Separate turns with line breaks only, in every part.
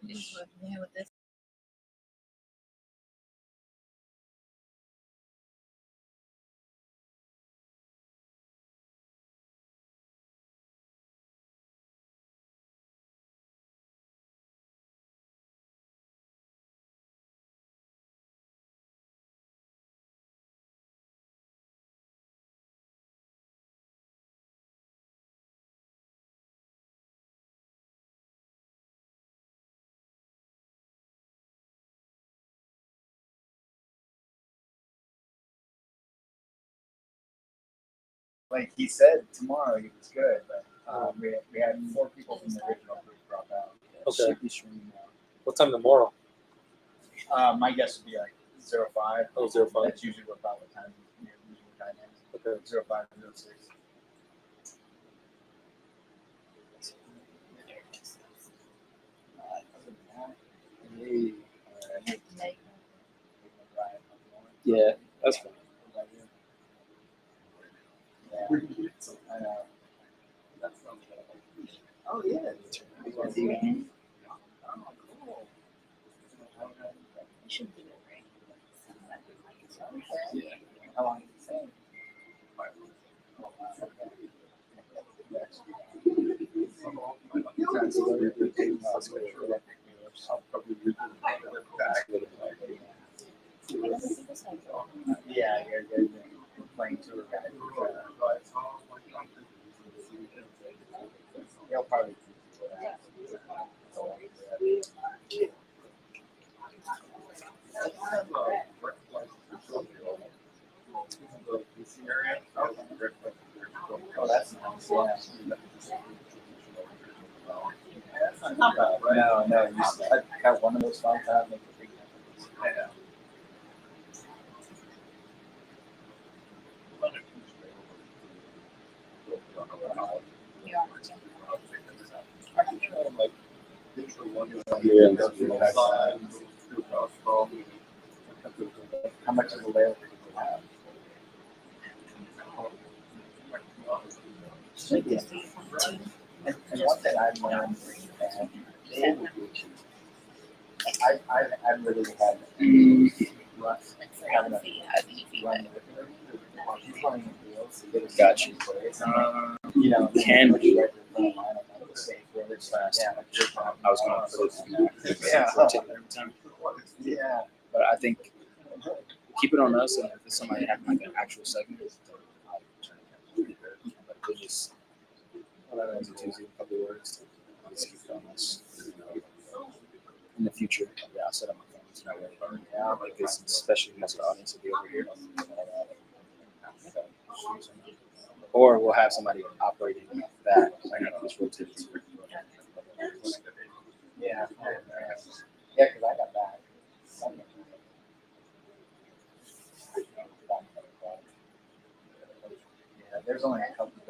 with this.
Like he said tomorrow he was good, but we had 4 people from the original group drop out.
Okay.
Should be streaming now.
What time tomorrow?
My guess would be like 05.
Oh, 05.
That's usually about what time usual time is.
Okay.
05 to 06.
Yeah, that's fine.
Yeah. I know. Oh yeah.
You should do it, right?
Yeah. How long is it saying? Yeah, you're playing tour guide. He'll probably Oh, that's nice. Yeah. No, you cut one of those 5 times, make a big difference. Yeah.
You are working.
How much of a layover do you have? And one thing I've learned is that I literally had Russ having a run with her. She's running the deals.
Got you.
You know,
Can
right in front of mine, I'm like, safe where it's fast. Yeah,
I was going to put it
Yeah.
every time.
Yeah.
But I think keep it on us, and if there's somebody having like an actual segment, but we'll just once or Tuesday, a couple of words. Just keep it on us. In the future, yeah, I'll set up my phone so that way, like this, especially most of the audience will be over here. Or we'll have somebody operating that, like this rotates.
Yeah. Yeah, because I got back Sunday. Yeah, there's only a couple of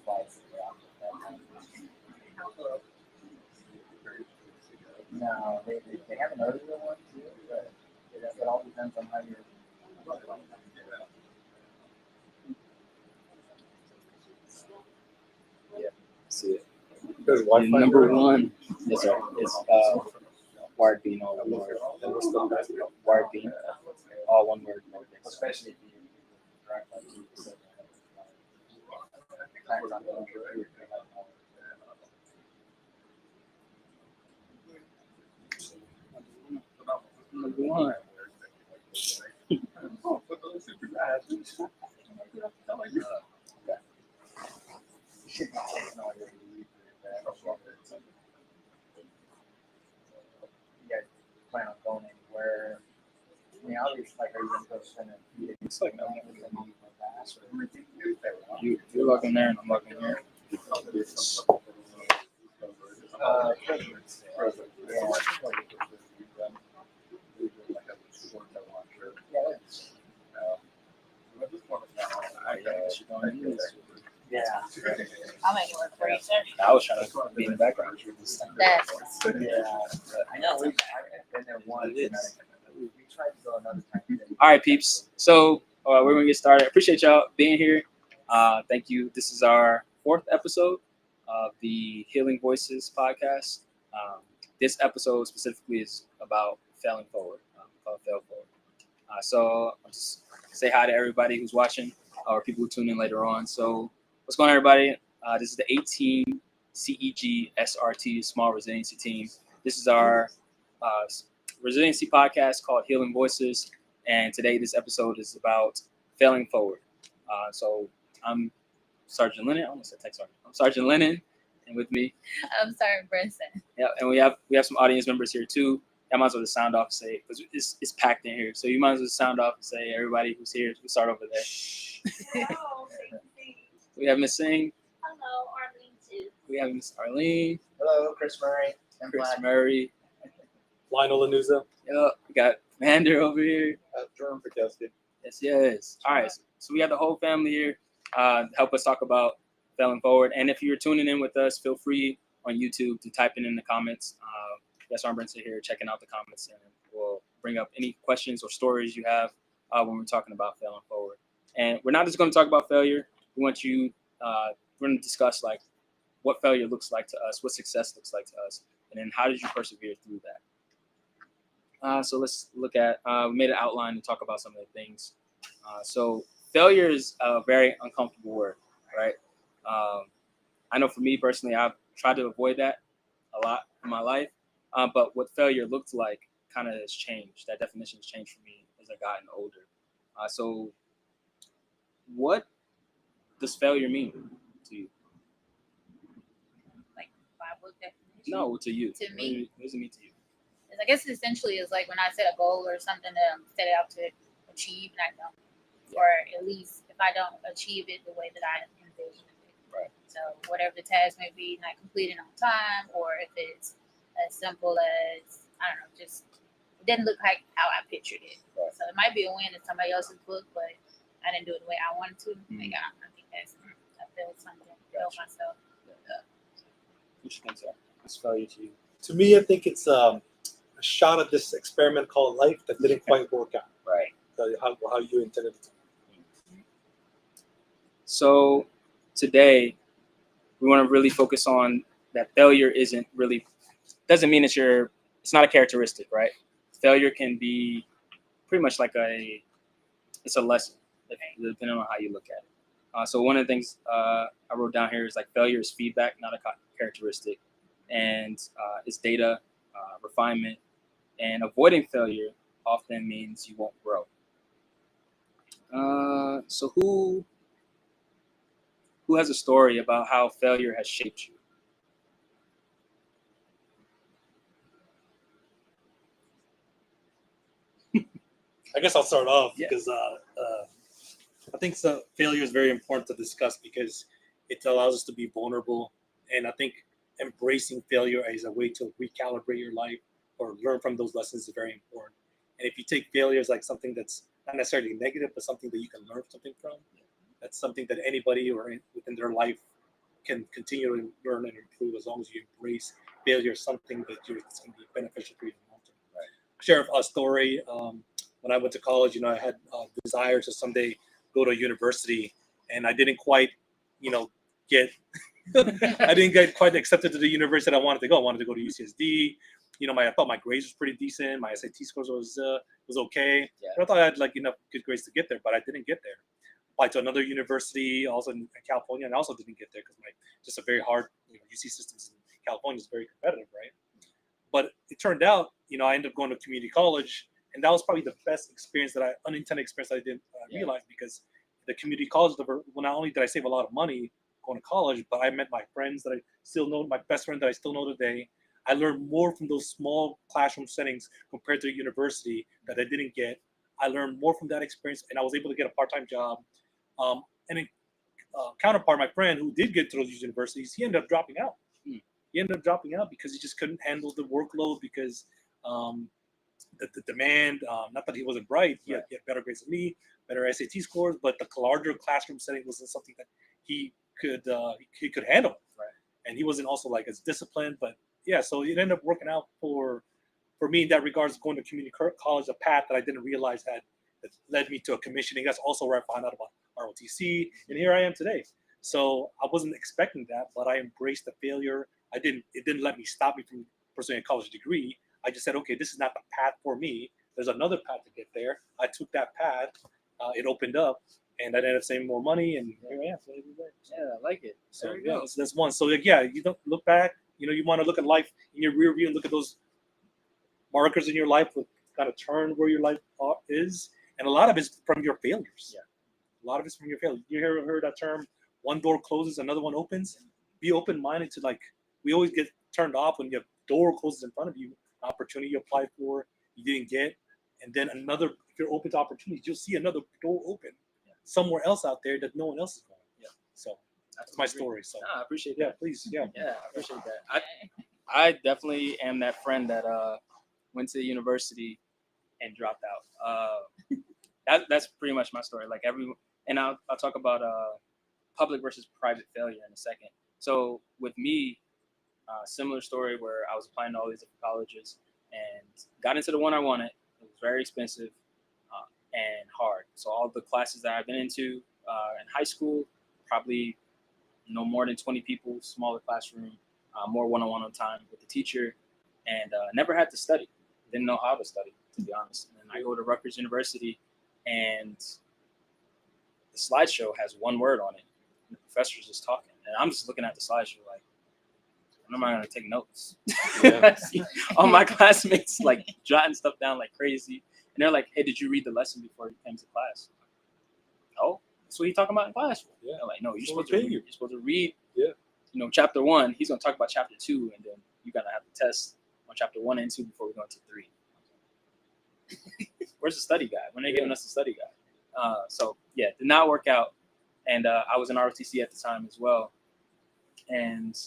flights that were out at that time. No, they have an earlier one too, but it all depends on how you're.
Yeah, see it.
There's Wi-Fi
Number
there?
one, yes sir, is wired beam, all one word. Wired beam, all one word.
Especially if you drive like you said. Tax on the
Number one.
should be taking all your leave for that. You guys plan on going anywhere? I mean, obviously, like, are you going to go spend a few days?
It's like, no.
You,
You're logging there and I'm logging here.
President's Day. Yeah. Yeah.
I'll make it work for you, sir.
I was trying to be in the background.
That's
Yeah. I know. I've been there once. We tried to go another time.
All right, peeps. So we're gonna get started. Appreciate y'all being here. Thank you. This is our 4th episode of the Healing Voices podcast. this episode specifically is about failing forward. Called Fail Forward. So I'll just say hi to everybody who's watching or people who tune in later on. So what's going on, everybody? This is the 18 CEG SRT Small Resiliency Team. This is our resiliency podcast called Healing Voices. And today this episode is about failing forward. So I'm Sergeant Lennon. I almost said Tech Sergeant. I'm Sergeant Lennon, and with me,
I'm sorry, Brinson.
yeah, and we have some audience members here too. I might as well just sound off and say, because it's packed in here. So you might as well sound off and say, everybody who's here, we start over there. We have Miss Singh.
Hello, Arlene too.
We have Miss Arlene.
Hello, Chris Murray. I'm
Chris
Black.
Murray.
Lionel Lanuza.
Yeah, we got Commander over here.
Jerome Protested.
Yes. All right. So we have the whole family here. Help us talk about failing forward. And if you're tuning in with us, feel free on YouTube to type in the comments. That's our Brinson here, checking out the comments, and we'll bring up any questions or stories you have when we're talking about failing forward. And we're not just going to talk about failure. We want you. We're going to discuss like what failure looks like to us, what success looks like to us, and then how did you persevere through that. So let's look at. We made an outline to talk about some of the things. So failure is a very uncomfortable word, right? I know for me personally, I've tried to avoid that a lot in my life. But what failure looked like kind of has changed. That definition has changed for me as I've gotten older. So what does failure mean to you?
Like Bible definition.
No, to you.
To me?
What does it mean to you?
I guess essentially is like when I set a goal or something that I'm set out to achieve and I don't, or at least if I don't achieve it the way that I envisioned it.
Right.
So whatever the task may be, not completing on time, or if it's as simple as, I don't know, just it didn't look like how I pictured it.
Right.
So it might be a win in somebody else's book, but I didn't do it the way I wanted to. Like, I think I failed something, failed myself.
What you think, sir? What's failure to you?
To me, I think it's a shot at this experiment called life that didn't quite work out.
Right.
How you intended it to.
So today we want to really focus on that failure doesn't mean it's not a characteristic, right? Failure can be pretty much like it's a lesson, depending on how you look at it. So one of the things I wrote down here is like failure is feedback, not a characteristic, and it's data, refinement, and avoiding failure often means you won't grow. So who has a story about how failure has shaped you?
I guess I'll start off
Yeah.
because I think failure is very important to discuss because it allows us to be vulnerable, and I think embracing failure as a way to recalibrate your life or learn from those lessons is very important. And if you take failure as like something that's not necessarily negative, but something that you can learn something from, that's something that anybody within their life can continue to learn and improve as long as you embrace failure as something that it's going to be beneficial for you in the long term. Right. Share a story. When I went to college, I had desire to someday go to a university, and I didn't quite, get I didn't get quite accepted to the university that I wanted to go. I wanted to go to UCSD. I thought my grades was pretty decent. My SAT scores was okay.
Yeah.
I thought I had like enough good grades to get there, but I didn't get there. Applied to another university, also in California, and I also didn't get there because just a very hard UC systems in California is very competitive, right? But it turned out, I ended up going to community college, and that was probably the best experience unintended experience I didn't realize, because the community college, well, not only did I save a lot of money going to college, but I met my friends that I still know, my best friend that I still know today. I learned more from those small classroom settings compared to a university that I didn't get. I learned more from that experience, and I was able to get a part-time job. And a counterpart, my friend who did get to those universities, he ended up dropping out. He ended up dropping out because he just couldn't handle the workload, because the demand, not that he wasn't bright, he had better grades than me, better SAT scores, but the larger classroom setting wasn't something that he could handle. Right. And he wasn't also like as disciplined, but yeah, so it ended up working out for me in that regards, going to community college, a path that I didn't realize that led me to a commissioning. That's also where I found out about ROTC, and here I am today. So I wasn't expecting that, but I embraced the failure. It didn't let me stop me from pursuing a college degree. I just said, okay, this is not the path for me. There's another path to get there. I took that path. It opened up, and I ended up saving more money. And here I am. So
Yeah, I like it.
so
There we
yeah,
go.
that's one. So like, yeah, you don't look back. You want to look at life in your rear view and look at those markers in your life that kind of turn where your life is, and a lot of it's from your failures.
Yeah.
A lot of it's from your failures. You ever heard that term? One door closes, another one opens. Be open-minded to we always get turned off when your door closes in front of you. Opportunity you applied for, you didn't get, and then another. If you're open to opportunities, you'll see another door open somewhere else out there that no one else is going.
Yeah.
So that's my story. So
I appreciate
yeah,
that.
please, yeah.
Yeah, I appreciate that. I definitely am that friend that went to university and dropped out. That's pretty much my story. Like and I'll talk about public versus private failure in a second. So with me, similar story where I was applying to all these different colleges and got into the one I wanted. It was very expensive and hard. So all the classes that I've been into in high school, probably no more than 20 people, smaller classroom, more one-on-one time with the teacher, and never had to study. Didn't know how to study, to be honest. And I go to Rutgers University, and the slideshow has one word on it. And the professor's just talking, and I'm just looking at the slideshow like, when am I going to take notes?
Yeah.
All my classmates like jotting stuff down like crazy, and they're like, "Hey, did you read the lesson before you came to class?" No, that's what he's talking about in class.
Yeah.
They're like, no, you're
So
supposed
we're
to
paying
read. You're supposed to read.
Yeah.
Chapter 1. He's going to talk about chapter 2, and then you're gonna have to test on chapter 1 and 2 before we go into 3. Where's the study guide? When are they giving us the study guide? So yeah, did not work out, and I was in ROTC at the time as well, and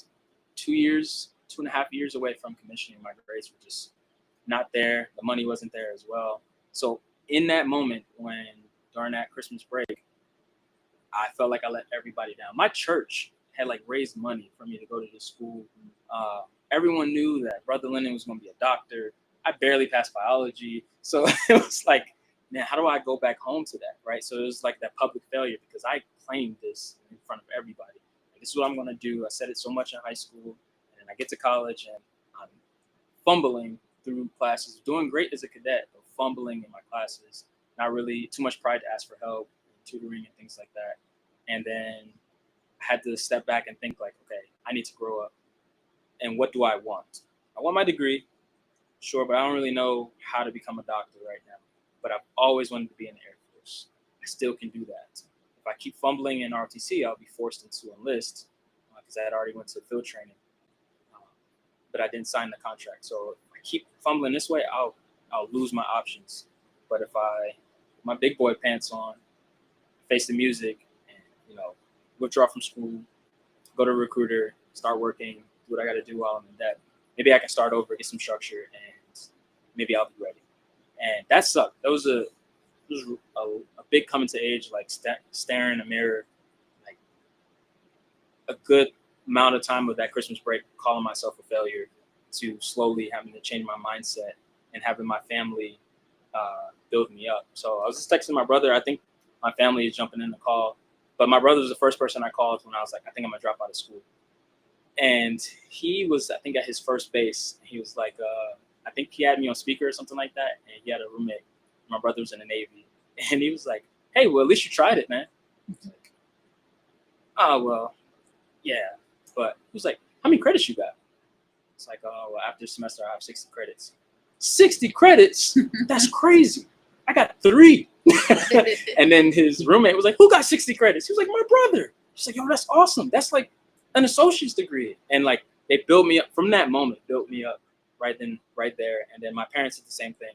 2.5 years away from commissioning. My grades were just not there. The money wasn't there as well. So in that moment, during that Christmas break, I felt like I let everybody down. My church had raised money for me to go to this school. Everyone knew that Brother Lennon was going to be a doctor. I barely passed biology. So it was like, man, how do I go back home to that, right? So it was like that public failure because I claimed this in front of everybody. This is what I'm going to do. I said it so much in high school, and I get to college, and I'm fumbling through classes, doing great as a cadet, but fumbling in my classes, not really too much pride to ask for help, tutoring and things like that. And then I had to step back and think okay, I need to grow up. And what do I want? I want my degree, sure, but I don't really know how to become a doctor right now. But I've always wanted to be in the Air Force. I still can do that. If I keep fumbling in ROTC, I'll be forced into enlist because I had already went to field training. But I didn't sign the contract. So if I keep fumbling this way, I'll lose my options. But if I put my big boy pants on, face the music, and withdraw from school, go to a recruiter, start working, do what I got to do while I'm in debt, maybe I can start over, get some structure, and maybe I'll be ready. And that sucked. That was a big coming to age, staring in a mirror, a good amount of time with that Christmas break, calling myself a failure, to slowly having to change my mindset and having my family build me up. So I was just texting my brother. I think my family is jumping in the call, but my brother was the first person I called when I was like, I think I'm gonna drop out of school. And he was, I think, at his first base. He was like, I think he had me on speaker or something like that. And he had a roommate. My brother was in the Navy. And he was like, hey, well, at least you tried it, man. Like, oh, well, yeah. But he was like, how many credits you got? It's like, oh, well, after semester, I have 60 credits. 60 credits? That's crazy. I got 3. And then his roommate was like, who got 60 credits? He was like, my brother. He's like, yo, that's awesome. That's like an associate's degree. And they built me up from that moment, built me up right there. And then my parents did the same thing.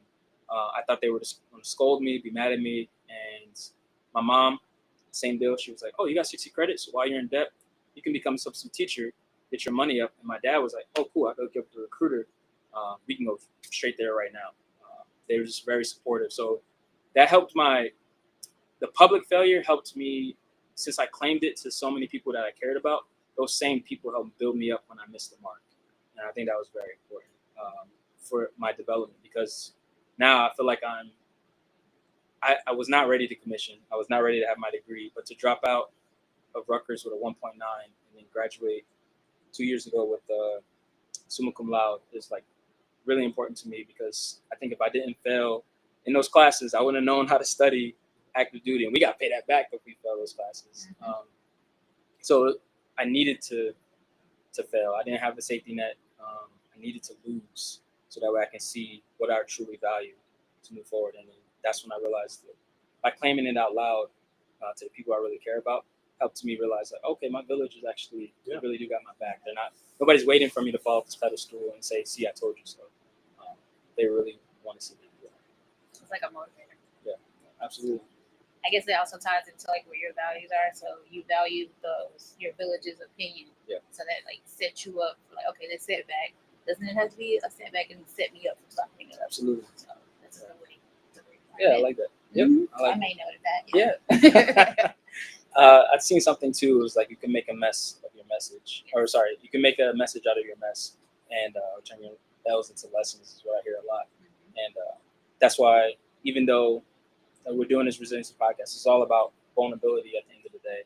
I thought they were just going to scold me, be mad at me. And my mom, same deal. She was like, oh, you got 60 credits. While you're in debt, you can become a substitute teacher, get your money up. And my dad was like, oh, cool. I go give the recruiter. We can go straight there right now. They were just very supportive. So that helped the public failure helped me, since I claimed it to so many people that I cared about. Those same people helped build me up when I missed the mark. And I think that was very important for my development, because now I feel like I was not ready to commission. I was not ready to have my degree, but to drop out of Rutgers with a 1.9 and then graduate 2 years ago with a summa cum laude is like really important to me, because I think if I didn't fail in those classes, I wouldn't have known how to study active duty, and we got to pay that back if we fail those classes. So I needed to fail. I didn't have the safety net. I needed to lose so that way I can see what I truly value to move forward. And that's when I realized that by claiming it out loud to the people I really care about, helped me realize that, okay, my village is actually, they really do got my back. They're not, nobody's waiting for me to fall off this pedestal and say, see, I told you so. They really want to see me do that.
It's like a motivator.
Yeah, absolutely.
I guess it also ties into like what your values are. So you value your village's opinion.
Yeah.
So that like sets you up for like, okay, this setback doesn't it have to be a setback and set me up for something else.
Absolutely.
So that's a good way to read
Yeah, I like that. Yep. I like
I may know that.
Yeah. I've seen something too. Is like you can make a mess of your message, or sorry, you can make a message out of your mess, and turn your bells into lessons. Is what I hear a lot, and that's why even though we're doing this resiliency podcast, it's all about vulnerability at the end of the day.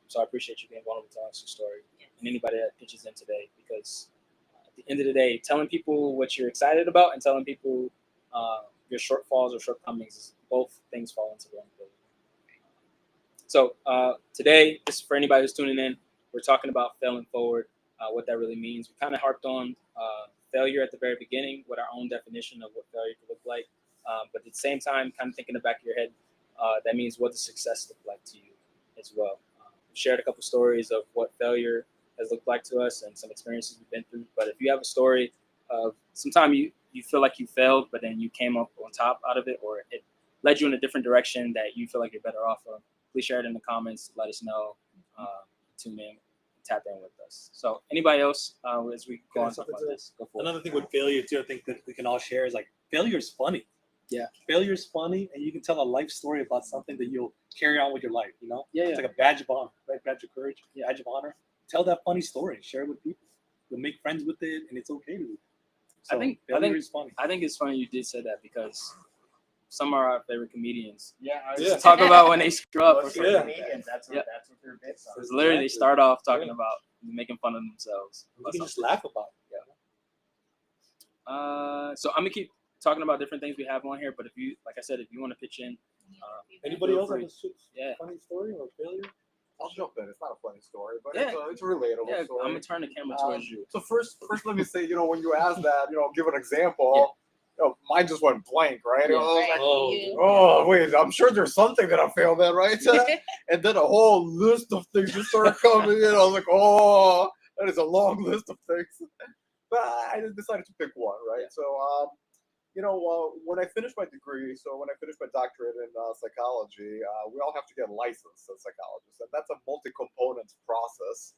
So I appreciate you being vulnerable to us your story, and anybody that pitches in today, because at the end of the day, telling people what you're excited about and telling people your shortfalls or shortcomings, both things fall into vulnerability. So today, this is for anybody who's tuning in. We're talking about failing forward, what that really means. We kind of harped on failure at the very beginning, what our own definition of what failure could look like. But at the same time, kind of think in the back of your head, that means what does success look like to you as well. We shared a couple stories of what failure has looked like to us and some experiences we've been through. But if you have a story of sometime you feel like you failed, but then you came up on top out of it, or it led you in a different direction that you feel like you're better off of, please share it in the comments. Let us know. Tune in, tap in with us. So anybody else, as we go on to talk about this, go for it.
Another thing with failure too, I think that we can all share is like failure is funny.
Yeah.
Failure is funny, and you can tell a life story about something that you'll carry on with your life. You know,
Yeah,
it's like a badge of honor, right? Badge of courage, badge of honor. Tell that funny story, share it with people. You'll make friends with it, and it's okay to do it. So failure is funny.
I think it's funny you did say that, because some are our favorite comedians.
Yeah,
Just talk about when they screw up.
Most
Or
Yeah.
comedians, that's what their bits are.
It's literally they start off talking about making fun of themselves.
You can just laugh about it.
So I'm gonna keep talking about different things we have on here, but if you, like I said, if you want to pitch in,
Anybody
Feel
else have
free.
a funny story or failure?
I'll jump in. It's not a funny story, but
Yeah.
it's a relatable
yeah,
story.
I'm gonna turn the camera towards you.
So first, let me say, when you ask that, give an example. Mine just went blank, right?
Yeah.
I was like,
You.
oh wait, I'm sure there's something that I failed at, right? And then a whole list of things just started coming in. I was like, oh, that is a long list of things. But I decided to pick one, right?
Yeah.
So, when I finished my degree, when I finished my doctorate in psychology, we all have to get licensed as psychologists, and that's a multi-component process.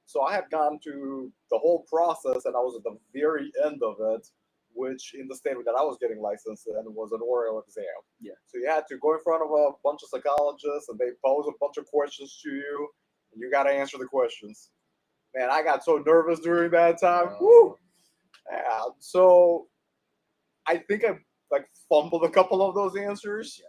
So I had gone to the whole process, and I was at the very end of it, which in the state that I was getting licensed in was an oral exam.
Yeah.
So you had to go in front of a bunch of psychologists, and they pose a bunch of questions to you, and you got to answer the questions. Man, I got so nervous during that time. Woo! Yeah, so I think I fumbled a couple of those answers. Yeah.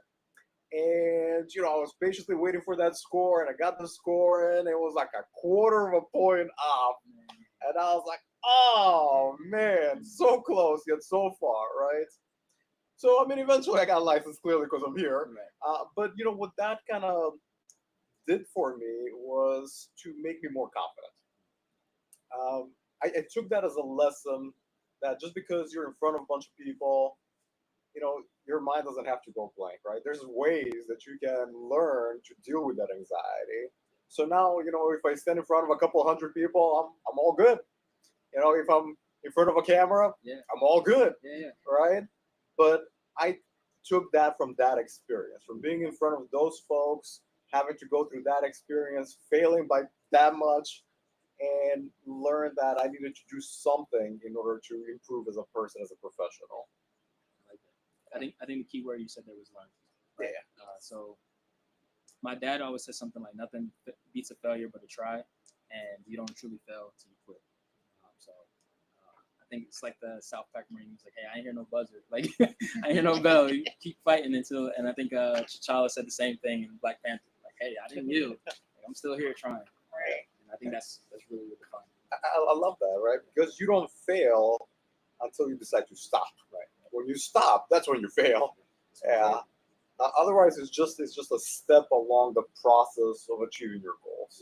And I was patiently waiting for that score, and I got the score, and it was like a quarter of a point off. And I was like, oh man, so close yet so far, right? So eventually I got licensed, clearly, because I'm here.
Right.
But what that kind of did for me was to make me more confident. I took that as a lesson that just because you're in front of a bunch of people, your mind doesn't have to go blank, right? There's ways that you can learn to deal with that anxiety. So now, if I stand in front of a couple hundred people, I'm all good. If I'm in front of a camera, I'm all good, right? But I took that from that experience, from being in front of those folks, having to go through that experience, failing by that much, and learn that I needed to do something in order to improve as a person, as a professional.
I think the key word you said there was learn. Right?
Yeah.
So my dad always said something like, nothing beats a failure but a try, and you don't truly fail until you quit. So I think it's like the South Park Marines, like, hey, I ain't hear no buzzer, like I ain't hear no bell. You keep fighting until, and I think T'Challa said the same thing in Black Panther, like, hey, I didn't yield, like, I'm still here trying.
Right.
And I think that's really, really fun.
I love that, right? Because you don't fail until you decide to stop.
Right.
When you stop, that's when you fail. Yeah. Otherwise, it's just a step along the process of achieving your goals.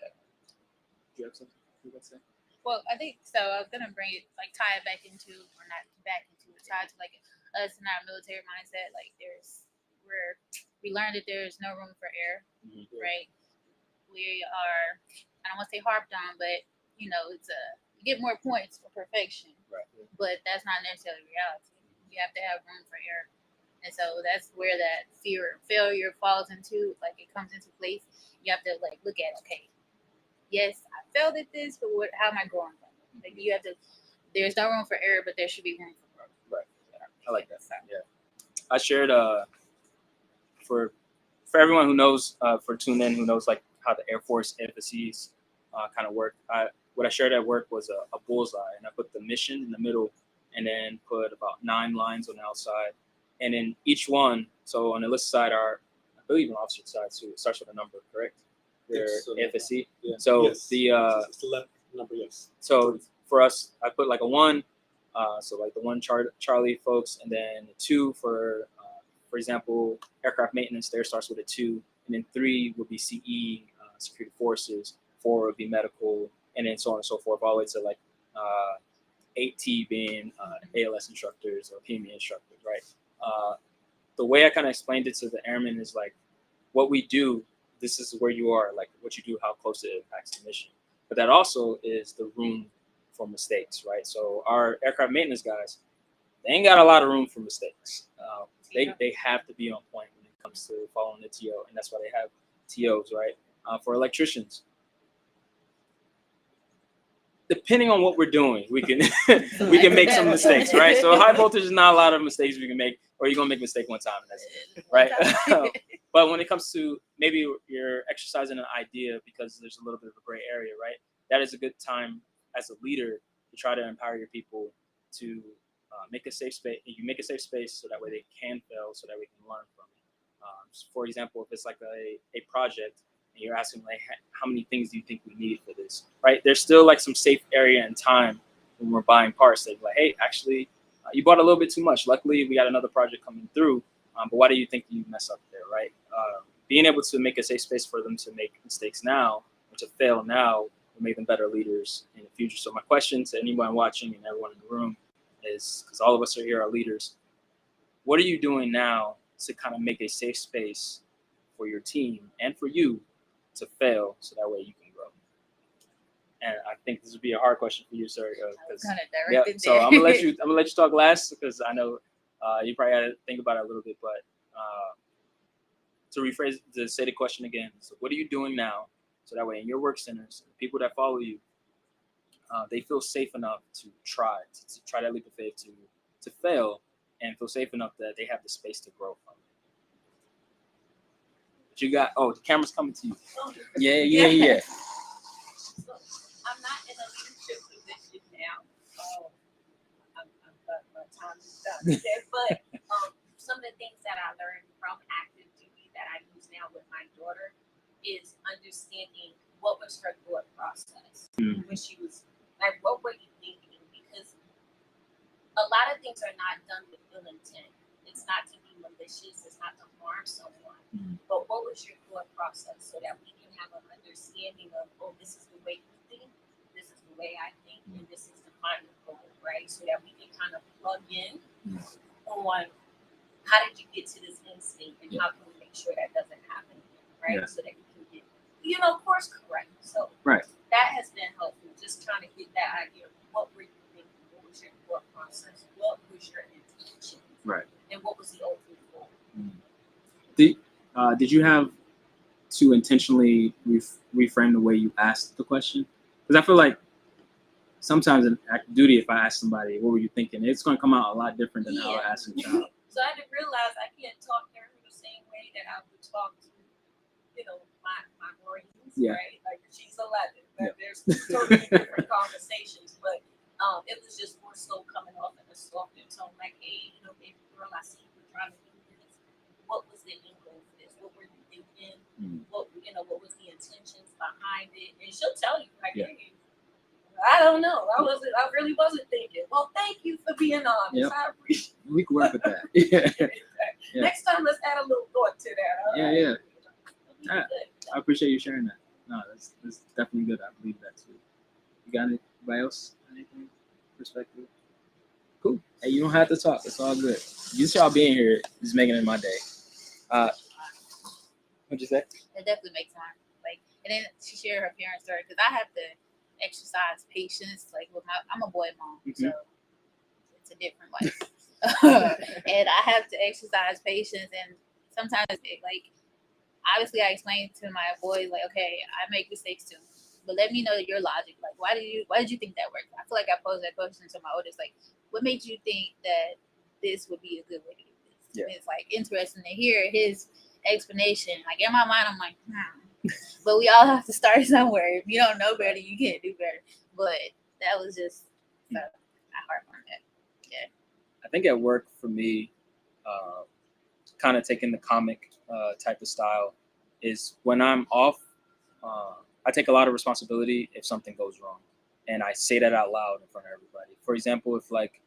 Do you have something you would say?
Well, I think so. I was gonna bring it like tie it back into, or not back into it, tie it to like us in our military mindset. Like we learned that there's no room for error,
Mhm.
right? We are, I don't want to say harped on, but you get more points for perfection,
Right.
but that's not necessarily reality. You have to have room for error, and so that's where that fear of failure falls into. Like it comes into place. You have to like look at, okay, yes, I failed at this, but how am I growing from it? Like you have to. There's no room for error, but there should be room for growth.
Right. I like that.
So,
Yeah. I shared for everyone who knows for tune in who knows like how the Air Force emphases kind of work. What I shared at work was a bullseye, and I put the mission in the middle, and then put about 9 lines on the outside, and then each one. So on the list side are, I believe, on the officer side too. It starts with a number, correct? Their FSC.
Yeah.
So
Yes.
the
It's the left number, yes.
so for us, I put like a 1. So like the 1 Charlie folks, and then 2 for example, aircraft maintenance. There starts with a 2, and then 3 would be CE, security forces. 4 would be medical, and then so on and so forth, all the way to like 8T being ALS instructors or PME instructors, right? The way I kind of explained it to the airmen is like, what we do, this is where you are, like what you do, how close it impacts the mission. But that also is the room for mistakes, right? So our aircraft maintenance guys, they ain't got a lot of room for mistakes. They have to be on point when it comes to following the TO, and that's why they have TOs, right? For electricians, depending on what we're doing, we can make some mistakes, right? So high voltage is not a lot of mistakes we can make, or you're gonna make a mistake one time, and that's it, right? But when it comes to maybe you're exercising an idea because there's a little bit of a gray area, right? That is a good time as a leader to try to empower your people to make a safe space. You make a safe space so that way they can fail, so that we can learn from it. For example, if it's like a project, and you're asking like, how many things do you think we need for this, right? There's still like some safe area and time when we're buying parts. They're like, hey, actually, you bought a little bit too much. Luckily, we got another project coming through. But why do you think you mess up there, right? Being able to make a safe space for them to make mistakes now or to fail now will make them better leaders in the future. So my question to anyone watching and everyone in the room is, because all of us are here are leaders, what are you doing now to kind of make a safe space for your team and for you to fail, so that way you can grow? And I think this would be a hard question for you, sir. So I'm gonna let you talk last, because I know you probably got to think about it a little bit. But to say the question again, so what are you doing now, so that way in your work centers, the people that follow you, they feel safe enough to try that leap of faith to fail, and feel safe enough that they have the space to grow from it. But you got, the camera's coming to you. Yeah.
So I'm not in a leadership position now. My time is done. But some of the things that I learned from active duty that I use now with my daughter is understanding what was her thought process when she was like, what were you thinking? Because a lot of things are not done with ill intent. It's not to be malicious. It's not to harm someone. But what was your thought process, so that we can have an understanding of, this is the way you think, this is the way I think, and this is the final goal, right? So that we can kind of plug in on how did you get to this instinct, and how can we make sure that doesn't happen again, right? So that we can get, course correct. So that has been helpful, just trying to get that idea of what were you thinking, what was your thought process, what was your intention, and what was the ultimate goal.
Did you have to intentionally reframe the way you asked the question? Because I feel like sometimes in active duty, if I ask somebody, what were you thinking? It's going to come out a lot different than how I ask a child.
So I had to realize I can't talk to her the same way that I would talk to, my Marines, right? Like she's 11, but there's totally different conversations. But it was just more so coming off in a softer tone, like, hey, baby girl, I see you were trying to do this. What was the end goal for this? What were you thinking? What was the intentions? behind it, and she'll tell you, like,
Yeah.
hey, I don't know. I really wasn't thinking. Well, thank you for being honest.
Yep.
I appreciate
We can work with that. Yeah.
it.
Yeah.
Next time, let's add a little thought to that. All
Yeah,
right?
yeah.
It'll be good.
I appreciate you sharing that. No, that's definitely good. I believe that too. You got anybody else? Anything? Perspective? Cool. Hey, you don't have to talk. It's all good. Just y'all being here is making it my day. What'd you say?
It definitely makes time. Like, and then she shared her parents' story because I have to exercise patience. Like, with I'm a boy mom, so it's a different life. And I have to exercise patience, and sometimes obviously I explain to my boys like, okay, I make mistakes too, but let me know your logic. Like, why did you think that worked? I feel like I posed that question to my oldest, like, what made you think that this would be a good way to do this?
Yeah.
And it's like interesting to hear his explanation. Like, in my mind, I'm like, but we all have to start somewhere. If you don't know better, you can't do better. But that was just I harp on that.
I think at work for me, kind of taking the comic type of style is when I'm off, I take a lot of responsibility if something goes wrong. And I say that out loud in front of everybody. For example, if like,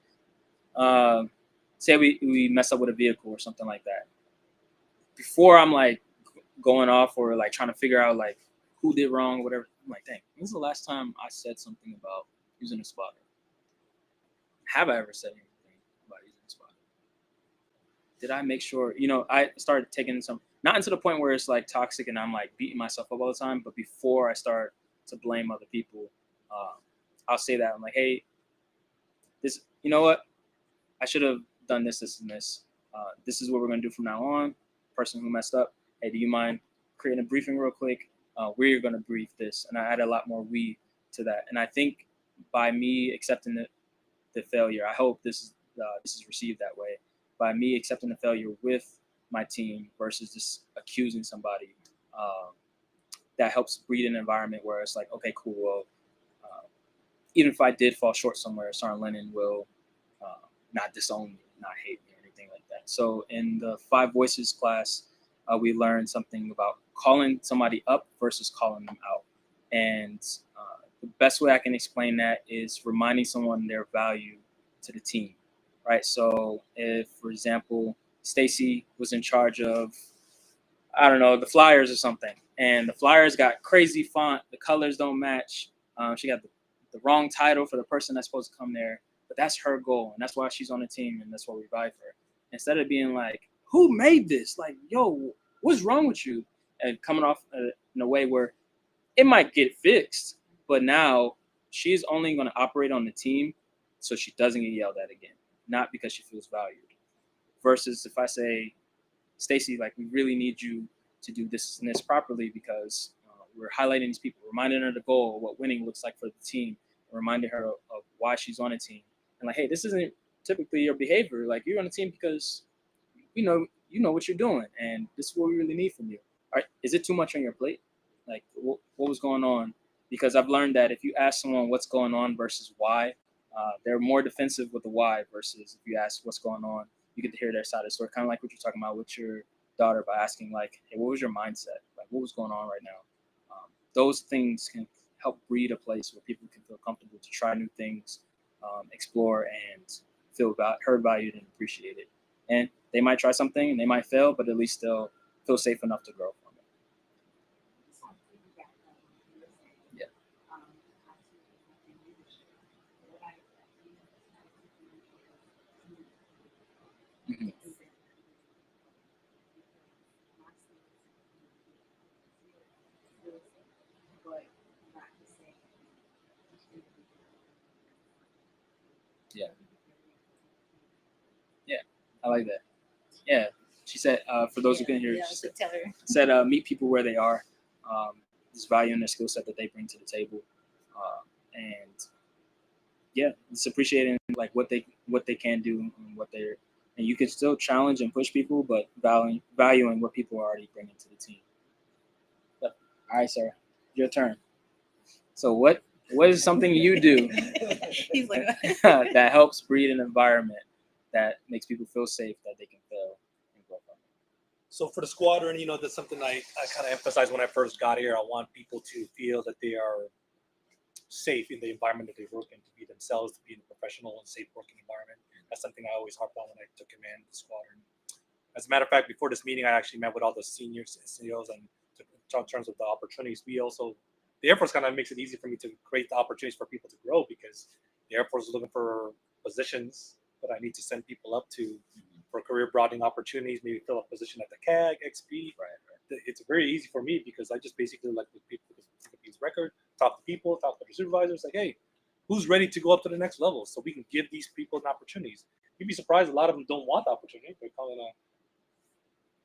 say we mess up with a vehicle or something like that. Before I'm like going off or like trying to figure out like who did wrong or whatever, I'm like, dang, when's the last time I said something about using a spotter? Have I ever said anything about using a spotter? Did I make sure, I started taking some, not into the point where it's like toxic and I'm like beating myself up all the time, but before I start to blame other people, I'll say that. I'm like, hey, this, you know what? I should have done this, this, and this. This is what we're going to do from now on. Person who messed up, hey, do you mind creating a briefing real quick? We're going to brief this. And I add a lot more we to that. And I think by me accepting the failure, I hope this is received that way. By me accepting the failure with my team versus just accusing somebody, that helps breed an environment where it's like, okay, cool. Well, even if I did fall short somewhere, Sergeant Lennon will not disown me, not hate me, or anything like that. So in the 5 Voices class, we learned something about calling somebody up versus calling them out. And the best way I can explain that is reminding someone their value to the team, right? So if, for example, Stacy was in charge of, I don't know, the Flyers or something, and the Flyers got crazy font, the colors don't match, she got the wrong title for the person that's supposed to come there, but that's her goal, and that's why she's on the team, and that's why we vibe for her. Instead of being like, who made this? Like, yo, what's wrong with you? And coming off in a way where it might get fixed, but now she's only going to operate on the team so she doesn't get yelled at again, not because she feels valued. Versus if I say, Stacy, like, we really need you to do this and this properly because we're highlighting these people, reminding her the goal, what winning looks like for the team, and reminding her of why she's on a team. And like, hey, this isn't typically your behavior. Like, you're on a team because you know what you're doing, and this is what we really need from you. All right, is it too much on your plate? Like, what was going on? Because I've learned that if you ask someone what's going on versus why, they're more defensive with the why versus if you ask what's going on, you get to hear their side of the story. Kind of like what you're talking about with your daughter by asking, like, hey, what was your mindset? Like, what was going on right now? Those things can help breed a place where people can feel comfortable to try new things, explore, and feel heard, valued, and appreciated. And they might try something and they might fail, but at least they'll feel safe enough to grow from it. Yeah. Mm-hmm. Yeah. Yeah, I like that. Yeah, she said, for those who couldn't hear,
Yeah,
she said,
tell her.
meet people where they are. Just value in their skill set that they bring to the table, and yeah, it's appreciating like what they can do and you can still challenge and push people, but valuing what people are already bringing to the team. But, all right, Sarah, your turn. So what is something you do
He's like,
that helps breed an environment that makes people feel safe, that they can fail and grow from
So for the squadron, that's something I kind of emphasize when I first got here. I want people to feel that they are safe in the environment that they work in, to be themselves, to be in a professional and safe working environment. That's something I always harped on when I took command of the squadron. As a matter of fact, before this meeting, I actually met with all the senior CEOs and in terms of the opportunities. The Air Force kind of makes it easy for me to create the opportunities for people to grow, because the Air Force is looking for positions that I need to send people up to for career broadening opportunities, maybe fill a position at the CAG, XP. Right. It's very easy for me because I just basically like with people look at these record, talk to people, talk to their supervisors, like, hey, who's ready to go up to the next level so we can give these people an opportunities. You'd be surprised, a lot of them don't want the opportunity. They're kind of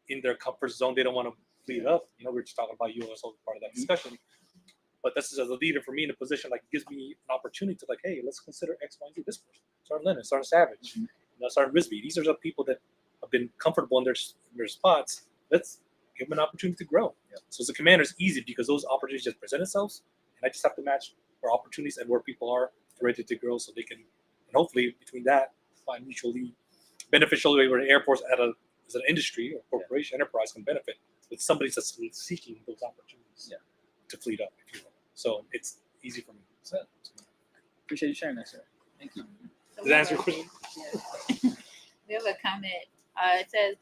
in their comfort zone. They don't want to lead up. We were just talking about you as part of that discussion. But this is as a leader for me in a position, like, gives me an opportunity to, like, hey, let's consider X, Y, and Z. This person, Sergeant Lennon, Sergeant Savage, Sergeant Risby. These are the people that have been comfortable in their spots. Let's give them an opportunity to grow. Yeah. So as a commander, it's easy because those opportunities just present themselves, and I just have to match where opportunities and where people are ready to grow, so they can, and hopefully between that, find mutually beneficial way where the Air Force as an industry or corporation enterprise can benefit with somebody that's seeking those opportunities to fleet up, if you will. So it's easy for me. So,
Appreciate you sharing that, sir. Thank you.
So
did that answer your question?
We have a comment. It says,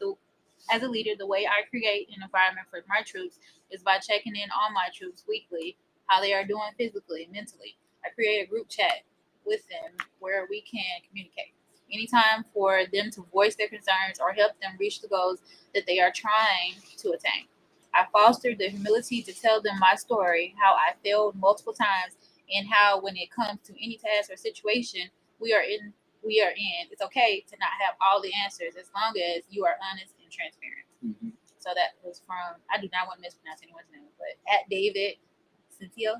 as a leader, the way I create an environment for my troops is by checking in on my troops weekly, how they are doing physically, mentally. I create a group chat with them where we can communicate. Anytime for them to voice their concerns or help them reach the goals that they are trying to attain. I fostered the humility to tell them my story, how I failed multiple times, and how when it comes to any task or situation we are in, it's okay to not have all the answers as long as you are honest and transparent.
Mm-hmm.
So that was from, I do not want to mispronounce anyone's name, but at David Centio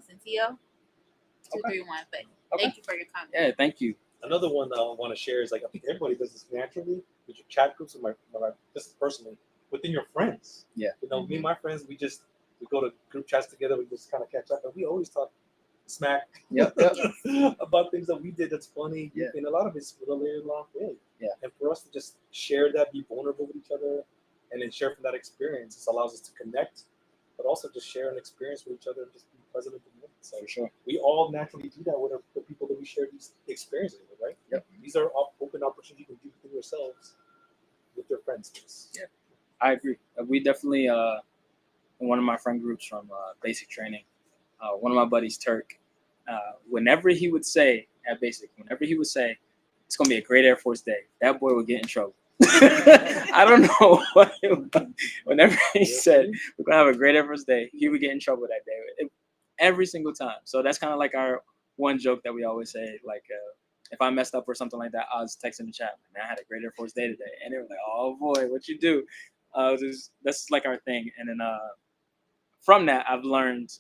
231. But thank you for your comment.
Yeah, thank you.
Another one I want to share is, like, I think everybody does this naturally with your chat groups, and just personally within your friends.
Yeah.
Me and my friends, we go to group chats together. We just kind of catch up, and we always talk smack about things that we did that's funny.
Yeah.
And a lot of it's related along the way.
Yeah.
And for us to just share that, be vulnerable with each other, and then share from that experience, this allows us to connect, but also just share an experience with each other and just be present in the moment. So
For sure.
we all naturally do that with the people that we share these experiences with, right?
Yep.
These are open opportunities you can do within yourselves with your friends.
Yeah, I agree. We definitely, in one of my friend groups from basic training, one of my buddies, Turk, whenever he would say it's going to be a great Air Force day, that boy would get in trouble. I don't know what it was. Whenever he said we're going to have a great Air Force day, he would get in trouble that day. Every single time. So that's kind of like our one joke that we always say, like, if I messed up or something like that, I was texting the chat, man, I had a great Air Force day today. And they were like, oh boy, what you do? That's like our thing. And then from that, I've learned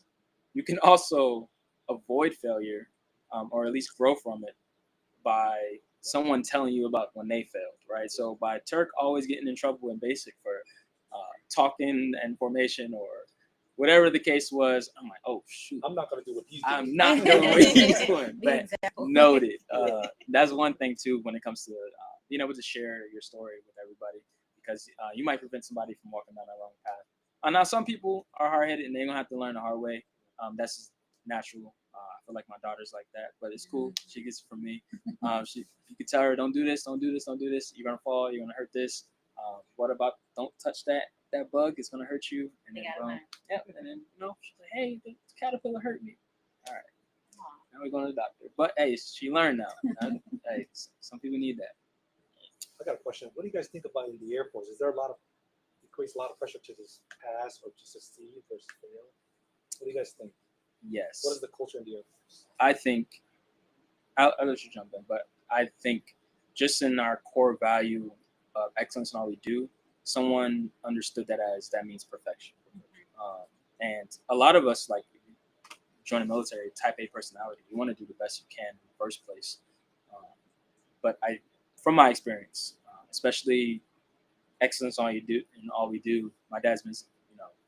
you can also avoid failure, or at least grow from it, by someone telling you about when they failed, right? So by Turk always getting in trouble in basic for talking and formation or whatever the case was, I'm like, oh shoot,
I'm not going to do what he's doing.
I'm not going to do what he's doing. But noted. That's one thing too when it comes to being able to share your story with everybody, because you might prevent somebody from walking down that wrong path. Now some people are hard-headed and they're gonna have to learn the hard way. That's just natural. I feel like my daughter's like that, but it's cool. She gets it from me. You could tell her, don't do this, don't do this, don't do this. You're gonna fall. You're gonna hurt this. What about don't touch that bug? It's gonna hurt you. And then and then she's like, hey, the caterpillar hurt me. All right. Now we're going to the doctor. But hey, she learned now. Hey, some people need that.
I got a question. What do you guys think about in the Air Force? Is there it creates a lot of pressure to just pass or to succeed versus fail? What do you guys think?
Yes.
What is the culture in the Air Force?
I think, I'll let you jump in, but I think just in our core value of excellence in all we do, someone understood that means perfection. And a lot of us, like, join the military, type A personality. You want to do the best you can in the first place. But from my experience, especially excellence in all you do and all we do, my dad's been,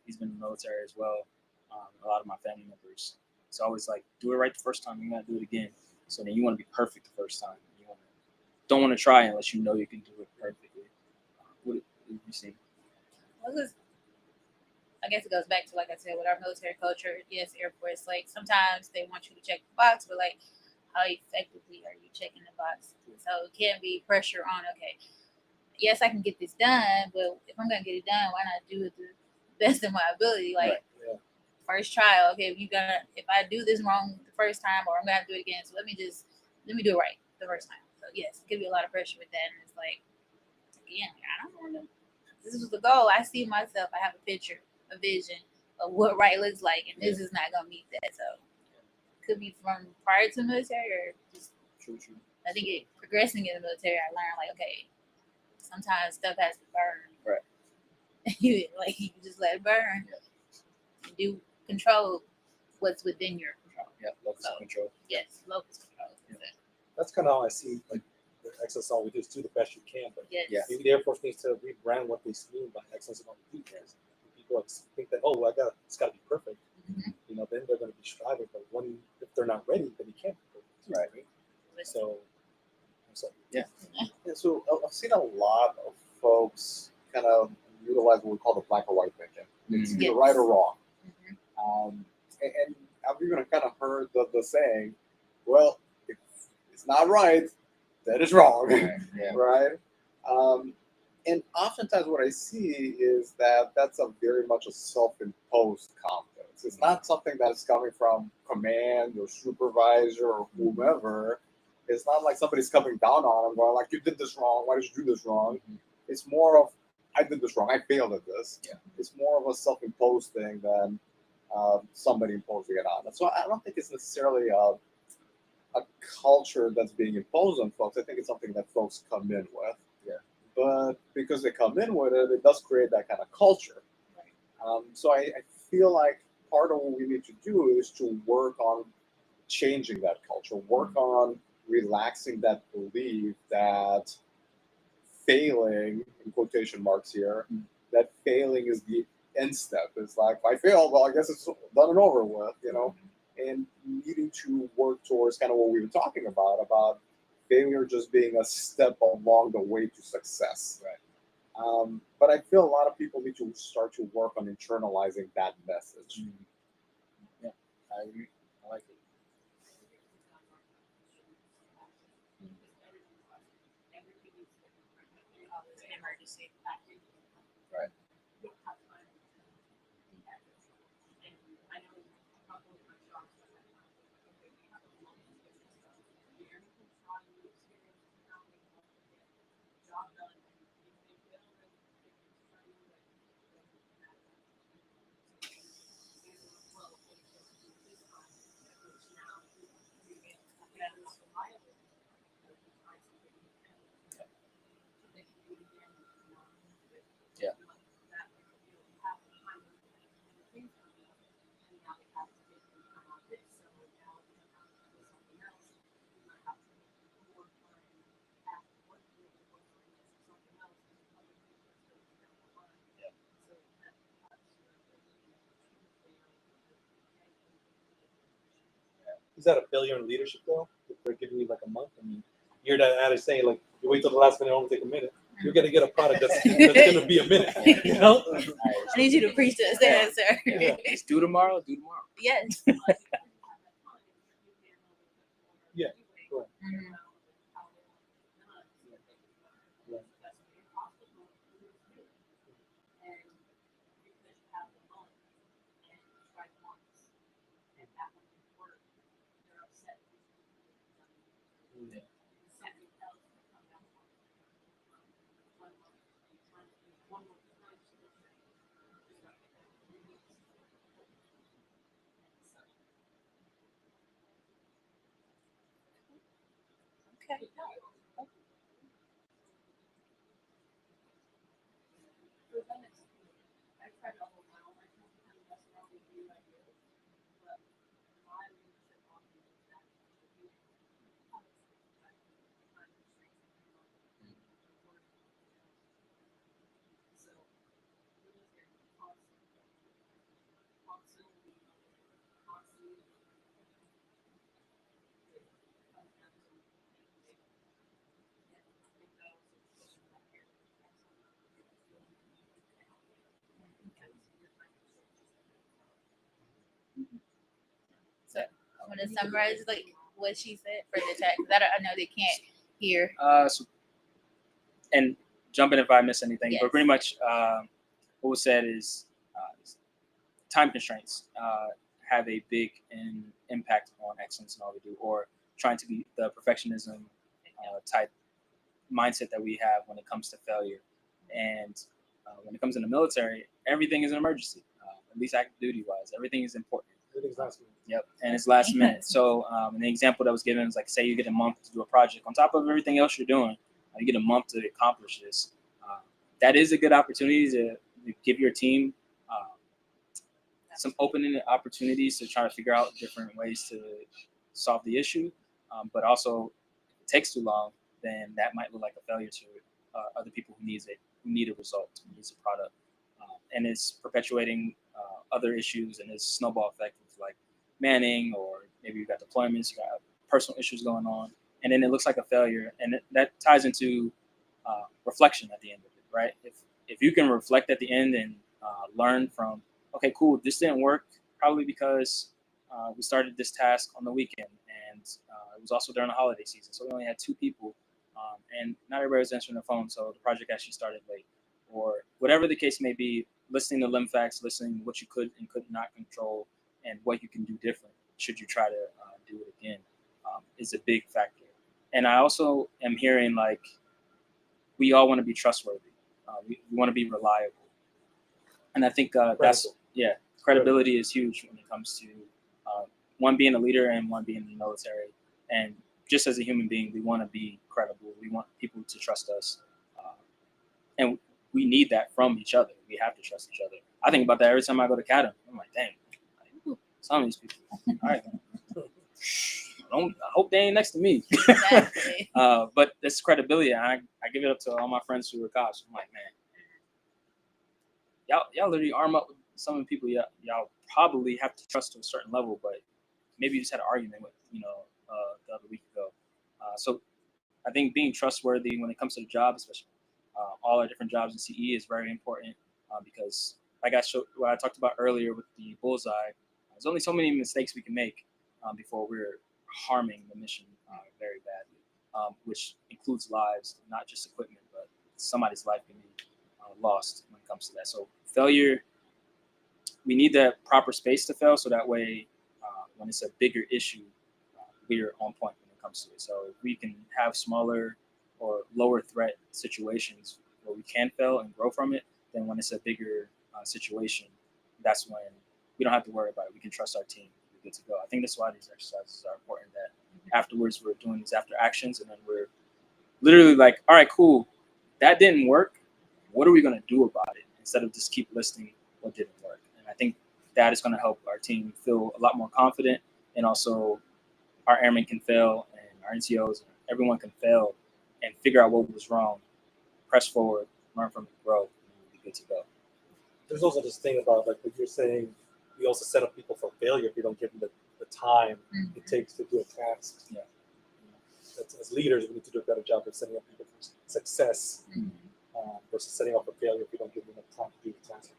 he's been in the military as well. A lot of my family members. It's always like, do it right the first time. You got to do it again. So then you want to be perfect the first time. Don't want to try unless you know you can do it perfectly. What do you see?
Because I guess it goes back to, like I said, with our military culture. Yes, Air Force. Like sometimes they want you to check the box, but like, how effectively are you checking the box? So it can be pressure on. Okay, yes, I can get this done, but if I'm gonna get it done, why not do it the best of my ability? Like
Yeah.
first trial. Okay, if I do this wrong the first time, or I'm gonna have to do it again, so let me do it right the first time. So yes, it could be a lot of pressure with that, and it's like, again, I don't want to. This was the goal. I see myself. I have a picture, a vision of what right looks like, and this is not gonna meet that. So could be from prior to the military, or just
True.
I think progressing in the military, I learned like, okay, sometimes stuff has to burn.
Right.
Like you can just let it burn. Do control what's within your control.
Yeah, locus of control.
Yes, locus control.
Yeah.
That's kind of how I see like the excellence always is do the best you can. But
Yes.
Yeah.
maybe the Air Force needs to rebrand what they mean by excellence in all the details. People think that it's got to be perfect.
Mhm.
Then they're going to be striving. But if they're not ready, then you can't be perfect.
Right.
So
Yeah, so I've seen a lot of folks kind of utilize what we call the black or white thinking. It's
Mhm.
either right or wrong.
Mhm.
And I've even kind of heard the saying, well, if it's not right, then it's wrong.
Right. Yeah.
Right? And oftentimes what I see is that that's a very much a self-imposed confidence. It's not something that's coming from command or supervisor or whomever. It's not like somebody's coming down on them going like, you did this wrong. Why did you do this wrong?
Mhm.
It's more of, I did this wrong. I failed at this.
Yeah.
It's more of a self-imposed thing than somebody imposing it on them. So I don't think it's necessarily a culture that's being imposed on folks. I think it's something that folks come in with.
Yeah.
But because they come in with it, it does create that kind of culture. So I feel like part of what we need to do is to work on changing that culture, work on relaxing that belief that failing, in quotation marks here, that failing is the end step. It's like, if I fail, well, I guess it's done and over with, and needing to work towards kind of what we were talking about failure just being a step along the way to success.
Right.
But I feel a lot of people need to start to work on internalizing that message.
Yeah, I agree. I like it.
Emergency.
Right. Yeah.
is that a failure in leadership though? If they're giving you like a month, I mean, you're that adage saying like you wait till the last minute, it only take a minute. You're gonna get a product that's gonna be a minute.
I need you to preach this answer.
It's due tomorrow. Due tomorrow.
Yes.
Yeah.
Mhm. Okay. want to summarize like what she said for the chat? 'Cause I know they can't hear.
So, and jump in if I miss anything,
Yes.
but pretty much what was said is time constraints have a big impact on excellence in all we do, or trying to be the perfectionism type mindset that we have when it comes to failure. And when it comes in the military, everything is an emergency, at least active duty wise. Everything is important.
Everything's last minute.
Yep, and it's last minute. So, and the example that was given is like, say you get a month to do a project on top of everything else you're doing. You get a month to accomplish this. That is a good opportunity to give your team some opening opportunities to try to figure out different ways to solve the issue. But also, if it takes too long, then that might look like a failure to other people who need a result, who needs a product, and it's perpetuating other issues, and it's snowball effect with like manning, or maybe you got deployments, you got personal issues going on, and then it looks like a failure, and that ties into reflection at the end of it, right? If you can reflect at the end and learn from, okay, cool, this didn't work, probably because we started this task on the weekend, and it was also during the holiday season, so we only had 2 people, and not everybody was answering their phone, so the project actually started late, or whatever the case may be. Listening to LIMFACs, listening what you could and could not control, and what you can do different should you try to do it again, is a big factor. And I also am hearing like we all want to be trustworthy, we want to be reliable, and I think that's credibility is huge when it comes to one being a leader and one being in the military. And just as a human being, we want to be credible. We want people to trust us, and we need that from each other. We have to trust each other. I think about that every time I go to CADM. I'm like, dang, some of these people. All right, I hope they ain't next to me.
Exactly.
But this credibility, I give it up to all my friends who are cops. I'm like, man, y'all literally arm up with some of the people y'all probably have to trust to a certain level, but maybe you just had an argument with, the other week ago. So I think being trustworthy when it comes to the job, especially all our different jobs in CE, is very important, because like what I talked about earlier with the bullseye, there's only so many mistakes we can make before we're harming the mission very badly, which includes lives, not just equipment, but somebody's life can be lost when it comes to that. So failure, we need that proper space to fail, so that way when it's a bigger issue, we're on point when it comes to it. So if we can have smaller or lower threat situations where we can fail and grow from it, then when it's a bigger situation, that's when we don't have to worry about it. We can trust our team. We're good to go. I think that's why these exercises are important, that afterwards we're doing these after actions, and then we're literally like, all right, cool, that didn't work. What are we going to do about it? Instead of just keep listing what didn't work. And I think that is going to help our team feel a lot more confident, and also our airmen can fail, and our NCOs, and everyone can fail and figure out what was wrong, press forward, learn from it, grow, and we'll be good to go. There's
also this thing about like what you're saying, we also set up people for failure if we don't give them the time it takes to do a task.
Yeah.
As leaders, we need to do a better job of setting up people for success versus setting up for failure if we don't give them enough time to do the task.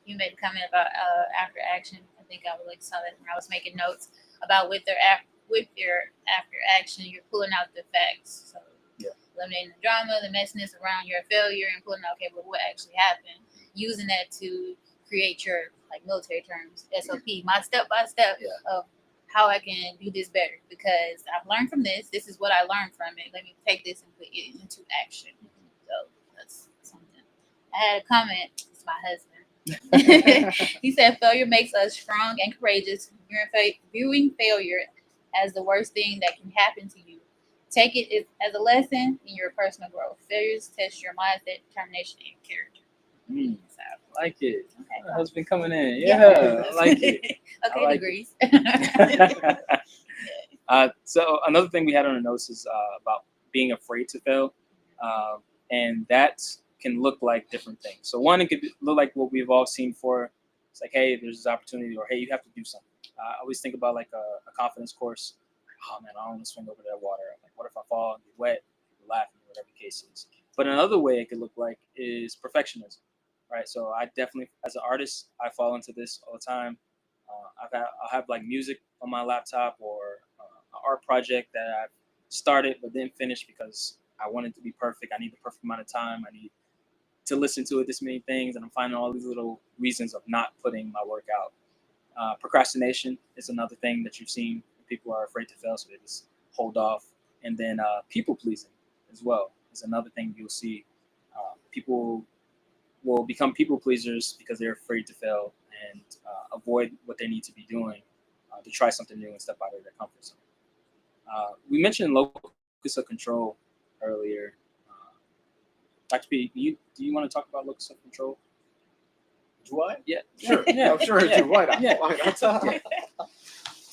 You made a comment about after action. I think I would saw that when I was making notes about with your after action, you're pulling out the facts. So eliminating the drama, the messiness around your failure, and pulling out, okay, but what actually happened? Using that to create your military terms, SOP, my step by step of how I can do this better, because I've learned from this. This is what I learned from it. Let me take this and put it into action. So that's something. I had a comment. It's my husband. He said, failure makes us strong and courageous. Viewing failure as the worst thing that can happen to you. Take it as a lesson in your personal growth. Failures test your mindset, determination, and character. So,
I like it.
okay.
My husband coming in. Yeah, I like it.
Okay,
like
degrees.
So another thing we had on the notes is about being afraid to fail. And that can look like different things. So one, it could look like what we've all seen before. It's like, hey, there's this opportunity, or hey, you have to do something. I always think about like a confidence course. Oh man, I don't want to swim over that water. Like, what if I fall and get wet? People laughing, whatever the case is. But another way it could look like is perfectionism, right? So I definitely, as an artist, I fall into this all the time. I'll have like music on my laptop or an art project that I've started but didn't finish because I want it to be perfect. I need the perfect amount of time. I need to listen to it this many things, and I'm finding all these little reasons of not putting my work out. Procrastination is another thing that you've seen. People are afraid to fail, so they just hold off. And then people pleasing as well is another thing you'll see. People will become people pleasers because they're afraid to fail and avoid what they need to be doing to try something new and step out of their comfort zone. We mentioned locus of control earlier. Dr. P, do you want to talk about locus of control?
Do I?
Yeah,
Sure.
Yeah,
I'm sure I
yeah,
do. Why not?
yeah.
Why not?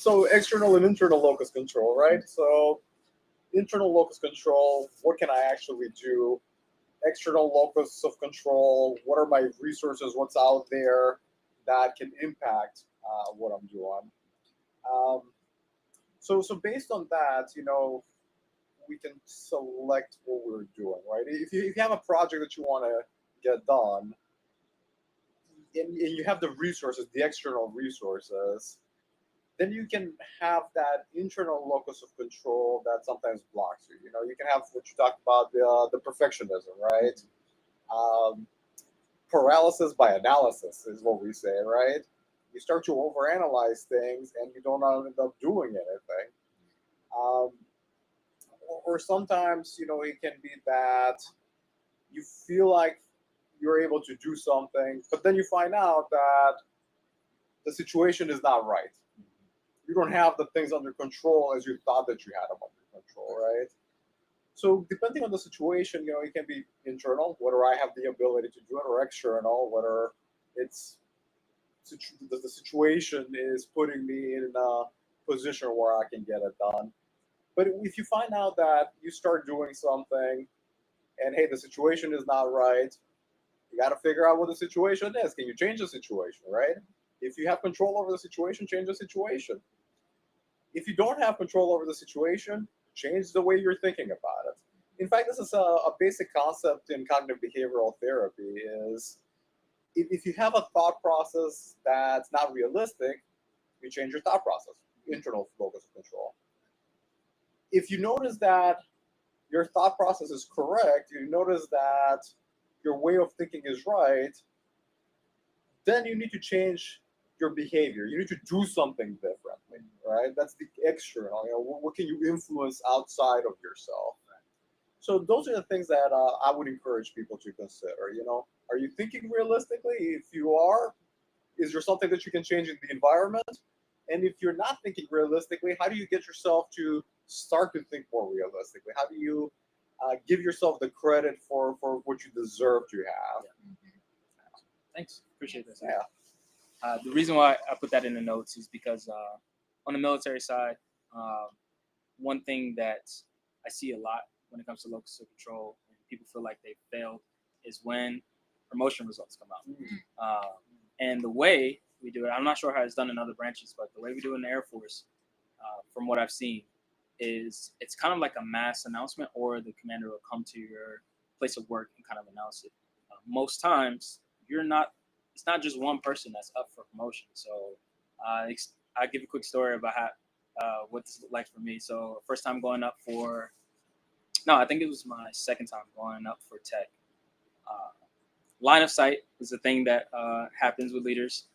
So external and internal locus control, right? So internal locus control, what can I actually do? External locus of control, what are my resources, what's out there that can impact what I'm doing? So based on that, we can select what we're doing, right? If you have a project that you want to get done, and you have the resources, the external resources, then you can have that internal locus of control that sometimes blocks you. You can have what you talked about, the perfectionism, right? Paralysis by analysis is what we say, right? You start to overanalyze things and you don't end up doing anything. Or sometimes, it can be that you feel like you're able to do something, but then you find out that the situation is not right. You don't have the things under control as you thought that you had them under control, right? So depending on the situation, it can be internal, whether I have the ability to do it, or external, whether it's the situation is putting me in a position where I can get it done. But if you find out that you start doing something and, hey, the situation is not right, you got to figure out what the situation is. Can you change the situation, right? If you have control over the situation, change the situation. If you don't have control over the situation, change the way you're thinking about it. In fact, this is a basic concept in cognitive behavioral therapy is if you have a thought process that's not realistic, you change your thought process, internal locus of control. If you notice that your thought process is correct, you notice that your way of thinking is right, then you need to change your behavior. You need to do something differently, right? That's the external. What can you influence outside of yourself? So those are the things that I would encourage people to consider. Are you thinking realistically? If you are, is there something that you can change in the environment? And if you're not thinking realistically, how do you get yourself to start to think more realistically? How do you give yourself the credit for what you deserve to have?
Thanks. Appreciate that.
Yeah.
The reason why I put that in the notes is because on the military side, one thing that I see a lot when it comes to locus of control and people feel like they failed is when promotion results come out. And the way we do it, I'm not sure how it's done in other branches, but the way we do it in the Air Force, from what I've seen, is it's kind of like a mass announcement, or the commander will come to your place of work and kind of announce it. Most times, it's not just one person that's up for promotion. So I'll give a quick story about what this looked like for me. So first time going up I think it was my second time going up for tech. Line of sight is a thing that happens with leaders.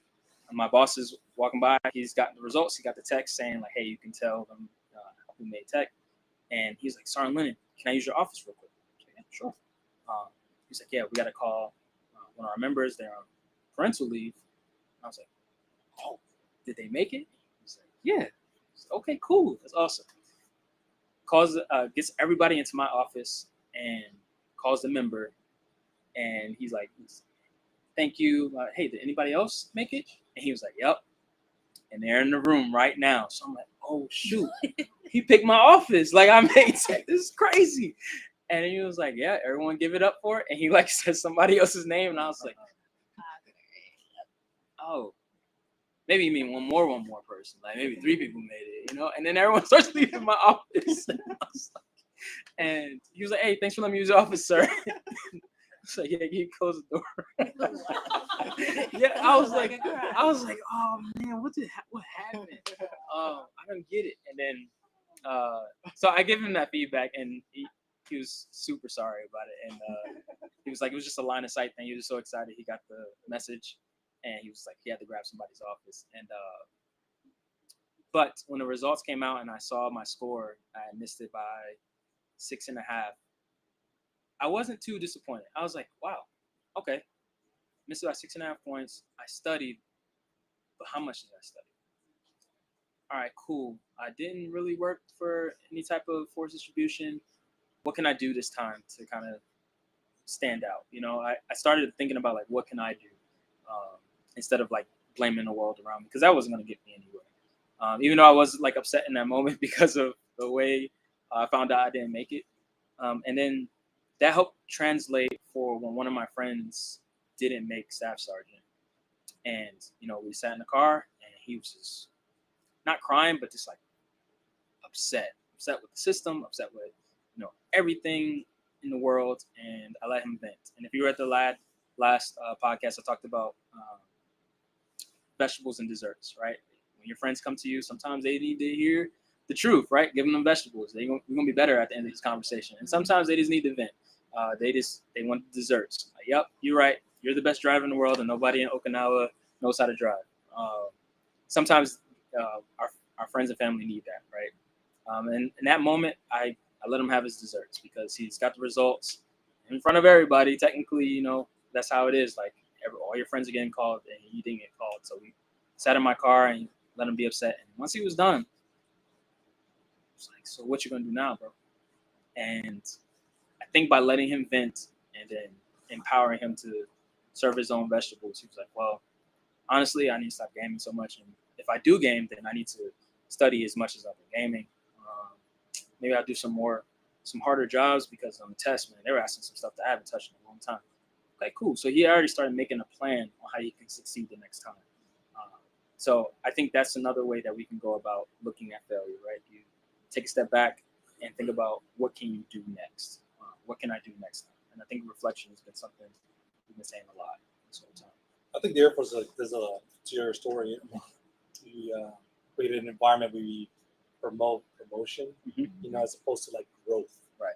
My boss is walking by. He's got the results. He got the text saying like, hey, you can tell them who made tech. And he's like, Sergeant Lennon, can I use your office real quick? I was like, yeah, sure. He's like, yeah, we got to call one of our members. They're on parental leave. And I was like, oh, did they make it? He's like, yeah. Like, okay, cool. That's awesome. Gets everybody into my office and calls the member. And he's like, thank you. Hey, did anybody else make it? And he was like, yep. And they're in the room right now. So I'm like, oh, shoot. He picked my office. Like, I made tech. This is crazy. And he was like, yeah, everyone give it up for it. And he like said somebody else's name. And I was like, oh, maybe you mean one more person. Like maybe 3 people made it, And then everyone starts leaving my office. And he was like, hey, thanks for letting me use your office, sir. So yeah, you close the door. Yeah, I was like, oh man, what happened? I don't get it. And then, so I give him that feedback, and he was super sorry about it. And he was like, it was just a line of sight thing. He was so excited he got the message, and he was like, he had to grab somebody's office. And but when the results came out and I saw my score, I missed it by 6.5. I wasn't too disappointed. I was like, wow, okay, missed it by 6.5 points. I studied, but how much did I study? All right, cool. I didn't really work for any type of force distribution. What can I do this time to kind of stand out? You know, I started thinking about like, what can I do instead of like blaming the world around me, because that wasn't going to get me anywhere. Even though I was like upset in that moment because of the way I found out I didn't make it. And then that helped translate for when one of my friends didn't make staff sergeant. And, you know, we sat in the car and he was just not crying, but just like upset with the system, upset with, you know, everything in the world. And I let him vent. And if you were at the last podcast, I talked about vegetables and desserts, right? When your friends come to you, sometimes they need to hear the truth, right? Give them vegetables. You're going to be better at the end of this conversation. And sometimes they just need to vent. They want desserts. Like, yep, you're right. You're the best driver in the world, and nobody in Okinawa knows how to drive. Sometimes our friends and family need that, right? And in that moment, I let him have his desserts because he's got the results in front of everybody. Technically, you know, that's how it is. Like all your friends are getting called, and he didn't get called. So we sat in my car and let him be upset. And once he was done, I was like, so what you gonna do now, bro? And I think by letting him vent and then empowering him to serve his own vegetables, he was like, well, honestly, I need to stop gaming so much. And if I do game, then I need to study as much as I've been gaming. Maybe I'll do some harder jobs because on the test, man, they were asking some stuff that I haven't touched in a long time. Okay, cool. So he already started making a plan on how he can succeed the next time. So I think that's another way that we can go about looking at failure, right? You take a step back and think about what can you do next? What can I do next time? And I think reflection has been something we've been saying a lot this whole time.
I think the Air Force, there's to your story, we created an environment where we promote promotion, you know, as opposed to like growth.
Right.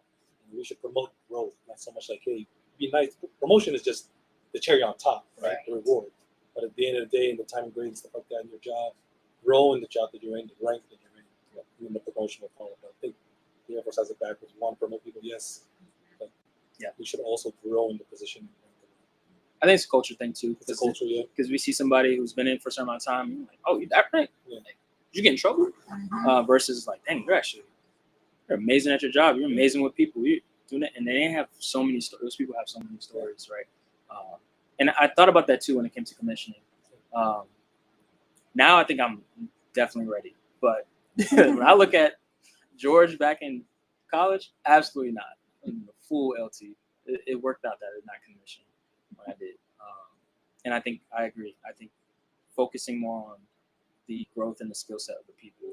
And we should promote growth, not so much like, hey, be nice. Promotion is just the cherry on top, right? The reward. But at the end of the day, in the time and grade and stuff like that in your job, grow in the job that you're in, the rank that you're in, and then the promotion will follow. But I think the Air Force has it backwards. We want to promote people, yes, but
yeah,
we should also grow in the position.
I think it's a culture thing too.
It's a culture, yeah.
Because we see somebody who's been in for a certain amount of time, and you're like, oh, you that rank?
Yeah.
Like, you get in trouble? Versus like, dang, you're amazing at your job. You're amazing with people. You're doing it, and they have so many stories. Those people have so many stories, right? And I thought about that too when it came to commissioning. Now I think I'm definitely ready. But when I look at George back in college, absolutely not. In the full LT, it worked out that I did not commission when I did. And I think I agree. I think focusing more on the growth and the skill set of the people,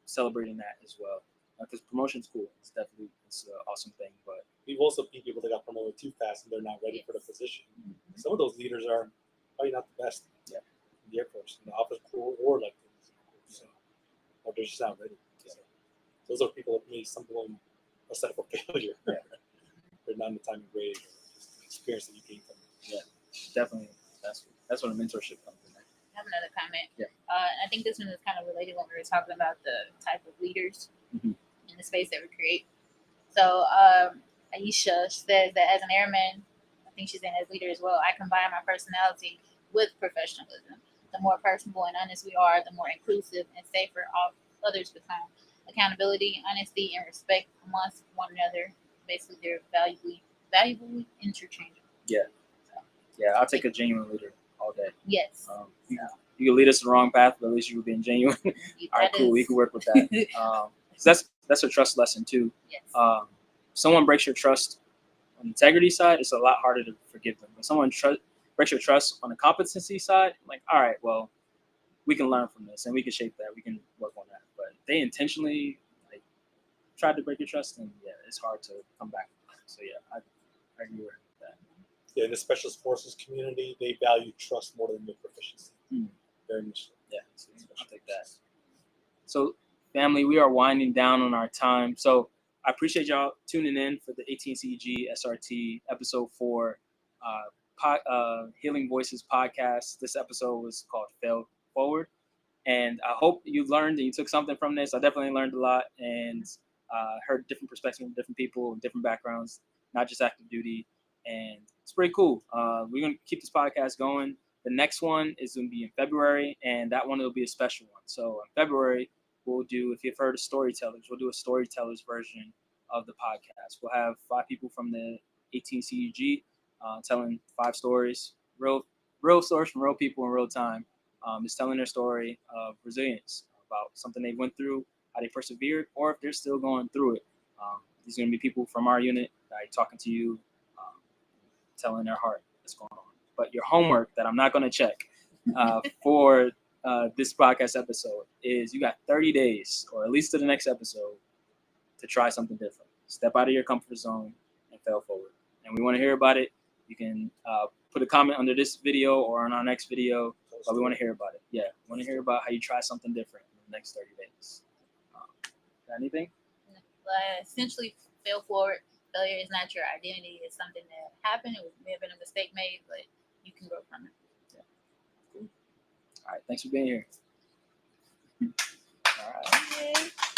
celebrating that as well. Because promotion's cool. It's definitely an awesome thing. But
we've also seen people that got promoted too fast and they're not ready for the position. Some of those leaders are probably not the best in the Air Force, in the office corps or like so, or they're just not ready. So those are people that may stumble on a set of failure. They're not in the time and grade or experience that you gain from it.
Yeah, definitely. That's what a mentorship comes in.
I have another comment.
Yeah.
I think this one is kind of related when we were talking about the type of leaders in the space that we create. So Aisha says that as an airman, I think she's in as leader as well, I combine my personality with professionalism. The more personable and honest we are, the more inclusive and safer all others become. Accountability, honesty, and respect amongst one another, basically they're valuably interchangeable.
Yeah. Yeah, I'll take a genuine leader all day.
Yes.
You can lead us the wrong path, but at least you were being genuine. All right, cool. We can work with that. That's a trust lesson too.
Yes.
Someone breaks your trust on the integrity side, it's a lot harder to forgive them. When someone breaks your trust on the competency side, I'm like, all right, well, we can learn from this and we can shape that. We can work on that. But if they intentionally like tried to break your trust, then yeah, it's hard to come back. So yeah, I agree with that.
in the special forces community, they value trust more than your proficiency. Very much so.
Yeah, I'll take that. So, family, we are winding down on our time. So, I appreciate y'all tuning in for the 18CG SRT episode 4 Healing Voices podcast. This episode was called Fail Forward. And I hope you learned and you took something from this. I definitely learned a lot and heard different perspectives from different people, different backgrounds, not just active duty. And it's pretty cool. We're going to keep this podcast going. The next one is going to be in February, and that one will be a special one. So in February, we'll do, if you've heard of storytellers, we'll do a storytellers version of the podcast. We'll have 5 people from the 18CUG telling 5 stories, real stories from real people in real time. Is telling their story of resilience, about something they went through, how they persevered, or if they're still going through it. These are going to be people from our unit talking to you, telling their heart what's going on. But your homework that I'm not going to check for this podcast episode is you got 30 days, or at least to the next episode, to try something different. Step out of your comfort zone and fail forward. And we want to hear about it. You can put a comment under this video or on our next video, but we want to hear about it. Yeah, we want to hear about how you try something different in the next 30 days. Got anything?
Essentially, fail forward. Failure is not your identity. It's something that happened. It may have been a mistake made, but you can grow from it.
Yeah. Cool. All right. Thanks for being here. All right.
Okay.